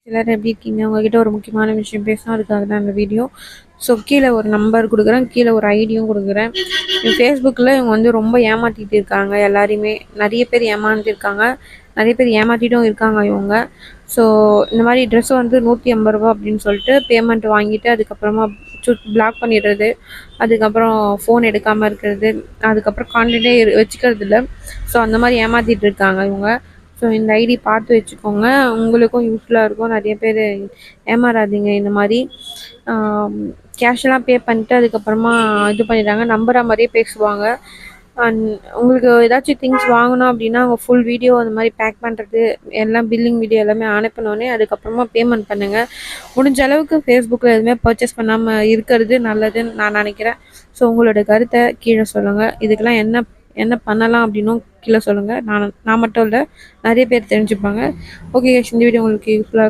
எல்லாரும் எப்படி இருக்கீங்க? உங்ககிட்ட ஒரு முக்கியமான விஷயம் பேசணும். அதுக்காக தான் இந்த வீடியோ. ஸோ கீழே ஒரு நம்பர் கொடுக்குறேன், கீழே ஒரு ஐடியும் கொடுக்குறேன். ஃபேஸ்புக்கில் இவங்க வந்து ரொம்ப ஏமாற்றிட்டு இருக்காங்க. எல்லாரையுமே நிறைய பேர் ஏமாந்துருக்காங்க, நிறைய பேர் ஏமாற்றிட்டும் இருக்காங்க இவங்க. ஸோ இந்த மாதிரி ட்ரெஸ்ஸு வந்து 150 ரூபா அப்படின்னு சொல்லிட்டு பேமெண்ட் வாங்கிட்டு அதுக்கப்புறமா பிளாக் பண்ணிடுறது, அதுக்கப்புறம் ஃபோன் எடுக்காமல் இருக்கிறது, அதுக்கப்புறம் கான்டெக்டே வச்சுக்கிறது இல்லை. ஸோ அந்த மாதிரி ஏமாற்றிட்டு இருக்காங்க இவங்க. ஸோ இந்த ஐடி பார்த்து வச்சுக்கோங்க, உங்களுக்கும் யூஸ்ஃபுல்லாக இருக்கும். நிறைய பேர் ஏமாறாதீங்க. இந்த மாதிரி கேஷெல்லாம் பே பண்ணிட்டு அதுக்கப்புறமா இது பண்ணிடுறாங்க, நம்புகிற மாதிரியே பேசுவாங்க. அண்ட் உங்களுக்கு ஏதாச்சும் திங்ஸ் வாங்கணும் அப்படின்னா அவங்க ஃபுல் வீடியோ அந்த மாதிரி பேக் பண்ணுறது எல்லாம் பில்லிங் வீடியோ எல்லாமே அனுப்பினோடனே அதுக்கப்புறமா பேமெண்ட் பண்ணுங்கள். முடிஞ்ச அளவுக்கு ஃபேஸ்புக்கில் எதுவுமே பர்ச்சேஸ் பண்ணாமல் இருக்கிறது நல்லதுன்னு நான் நினைக்கிறேன். ஸோ உங்களோட கருத்தை கீழே சொல்லுங்கள். இதுக்கெல்லாம் என்ன என்ன பண்ணலாம் அப்படின்னும் கீழே சொல்லுங்கள். நான் மட்டும் இல்லை, நிறைய பேர் தெரிஞ்சுப்பாங்க. ஓகே, இந்த வீடியோ உங்களுக்கு யூஸ்ஃபுல்லாக